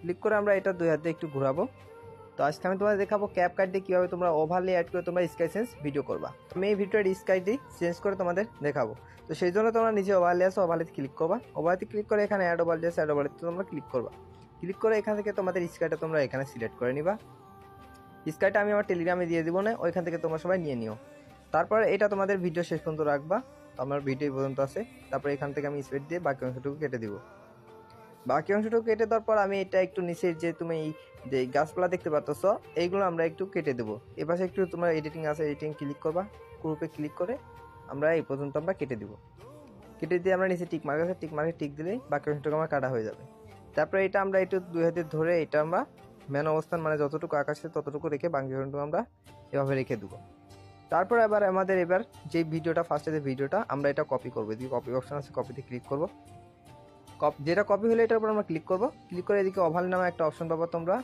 Click করে আমরা এটা দুই হাত দিয়ে একটু ঘোরাবো। তো আজকে আমি তোমাদের দেখাবো ক্যাপকাট দিয়ে কীভাবে তোমরা ওভারলে অ্যাড করে তোমরা স্কাই চেঞ্জ ভিডিও করবা। আমি এই ভিডিওর স্কাইটি চেঞ্জ করে তোমাদের দেখাবো। তো সেই জন্য তোমরা নিচে ওভারলে আসো, ওভারলেতে ক্লিক করবা। ওভারলেতে ক্লিক করে এখানে অ্যাড ওভারলে আছে, অ্যাড ওভারলেতে তোমরা ক্লিক করবা। ক্লিক করে এখান থেকে তোমাদের স্কাইটা তোমরা এখানে সিলেক্ট করে নিবা। স্কাইটা আমি আমার টেলিগ্রামে দিয়ে দিব না, ওইখান থেকে তোমরা সবাই নিয়ে নিও। তারপর এটা তোমাদের ভিডিও শেষ পর্যন্ত রাখবা। আমার ভিডিও পর্যন্ত আছে। তারপর এখান থেকে আমি স্পেড দিয়ে বাকি অংশটুকু কেটে দিব। বাকি অংশটুকু কেটে দেওয়ার পর আমি এটা একটু নিচের যে তুমি যে গাছপালা দেখতে পাচ্ছ এইগুলো আমরা একটু কেটে দেবো। এপাশে একটু তোমার এডিটিং আছে, এডিটিং ক্লিক করবা, গ্রুপে ক্লিক করে আমরা এই পর্যন্ত আমরা কেটে দিব। কেটে দিয়ে আমরা নিচে টিক মার্ক আছে, টিক মার্কে টিক দিলেই বাকি অংশটুকু আমার কাটা হয়ে যাবে। তারপরে এটা আমরা একটু দুই হাতে ধরে এটা আমরা মেন অবস্থান মানে যতটুকু আকাশে ততটুকু রেখে বাকি অংশটুকু আমরা এভাবে রেখে দেবো। তারপর এবার আমাদের যে ভিডিওটা ফার্স্টে যে ভিডিওটা আমরা এটা কপি করবো। এদিকে কপি অপশন আছে, কপিতে ক্লিক করবো। যেটা কপি হলে এটার উপর আমরা ক্লিক করবো। ক্লিক করে এদিকে ওভারলে নামে একটা অপশন পাবো তোমরা।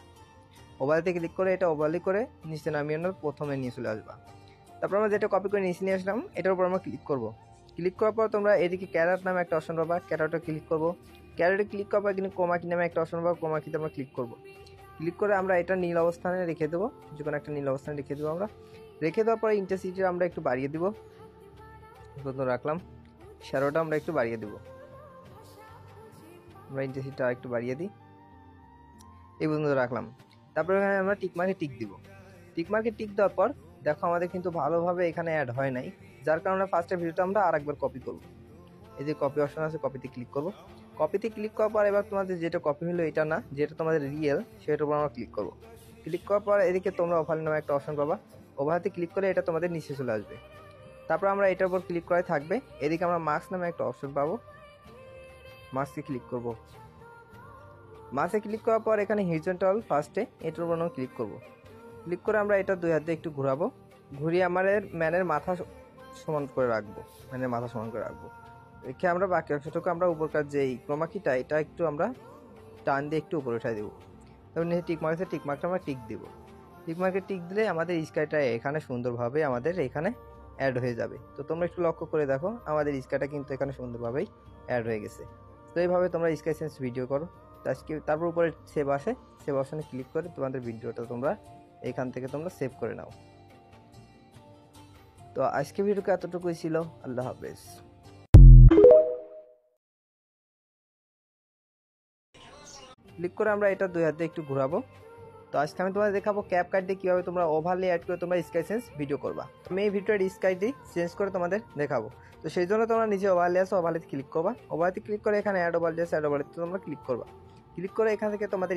ওভারলেতে ক্লিক করে এটা ওভারলে করে নিচে নামিয়ে আনার প্রথমে নিয়ে চলে আসবা। তারপর আমরা যেটা কপি করে নিচে নিয়ে আসলাম এটার উপর আমরা ক্লিক করবো। ক্লিক করার পর তোমরা এদিকে ক্যারেট নামে একটা অপশন পাবা, ক্যারেটে ক্লিক করবো। ক্যারেটে ক্লিক করার পর কিন্তু কোমাকি নামে একটা অপশন পাবো, কোমাকিতে আমরা ক্লিক করবো। ক্লিক করে আমরা এটা নীল অবস্থানে রেখে দেবো, যে কোনো একটা নীল অবস্থানে রেখে দেবো আমরা। রেখে দেওয়ার পরে ইন্টেন্সিটি আমরা একটু বাড়িয়ে দিব, রাখলাম। শ্যাডোটা আমরা একটু বাড়িয়ে দেবো, আমরা ইন্টেন্সিটিটা একটু বাড়িয়ে দিই, এই পর্যন্ত রাখলাম। তারপরে এখানে আমরা টিকমার্কে টিক দিব। টিকমার্কে টিক দেওয়ার পর দেখো আমাদের কিন্তু ভালোভাবে এখানে অ্যাড হয় নাই, যার কারণে ফার্স্টের ভিডিওটা আমরা আরেকবার কপি করব। এই যে কপি অপশন আছে, কপিতে ক্লিক করব। কপিতে ক্লিক করার পর এবার তোমাদের যেটা কপি হলো এটা না, যেটা তোমাদের রিয়েল সেটার উপর আমরা ক্লিক করব। ক্লিক করার পর এদিকে তোমরা ওভারলে নামে একটা অপশন পাবা, ওভারতে ক্লিক করে এটা তোমাদের নিচে চলে আসবে। তারপর আমরা এটার উপর ক্লিক করে থাকবে। এদিকে আমরা মাস্ক নামে একটা অপশন পাবো, মাস্কে ক্লিক করব। মাসে ক্লিক করার পর এখানে হরিজন্টাল ফার্স্টে এটার উপর আমরা ক্লিক করব। ক্লিক করে আমরা এটা দুই হাত দিয়ে একটু ঘোরাবো। ঘুরিয়ে আমাদের ম্যানের মাথা সমান করে রাখবো, ম্যানের মাথা সমান করে রাখবো। রেখে আমরা বাকি অংশটুকু আমরা উপরকার যে ক্রোমাকিটা এটা একটু আমরা টান দিয়ে একটু উপরে উঠাই দেবো। তারপর নিচে টিক মার্ক আছে, টিক মার্কটা আমরা টিক দিব। টিক মার্কে টিক দিলে আমাদের স্কাইটা এখানে সুন্দরভাবে আমাদের এখানে অ্যাড হয়ে যাবে। তো তোমরা একটু লক্ষ্য করে দেখো আমাদের স্কাইটা কিন্তু এখানে সুন্দরভাবেই অ্যাড হয়ে গেছে। তো এইভাবে তোমরা স্কাই চেঞ্জ ভিডিও করো। তারপর উপরে সেভ আসে, সেভ অপশনে ক্লিক করে তোমাদের ভিডিওটা তোমরা এখান থেকে তোমরা সেভ করে নাও। তো আজকে ভিডিওটা এতটুকুই ছিল। আল্লাহ হাফেজ। ক্লিক করে আমরা এটা দুই হাত দিয়ে একটু ঘোরাবো। তো আজকে আমি তোমাদের দেখাবো ক্যাপকাট দিয়ে কীভাবে তোমরা ওভারলে অ্যাড করে তোমরা স্কাই চেঞ্জ ভিডিও করবা। আমি এই ভিডিওর স্কাইটি চেঞ্জ করে তোমাদের দেখাবো। তো সেই জন্য তোমরা নিচে ওভারলে আসো, ওভারলেতে ক্লিক করবা। ওভারলেতে ক্লিক করে এখানে অ্যাড ওভারলে আছে, অ্যাড ওভারলেতে তোমরা ক্লিক করবা। ক্লিক করে এখান থেকে তোমাদের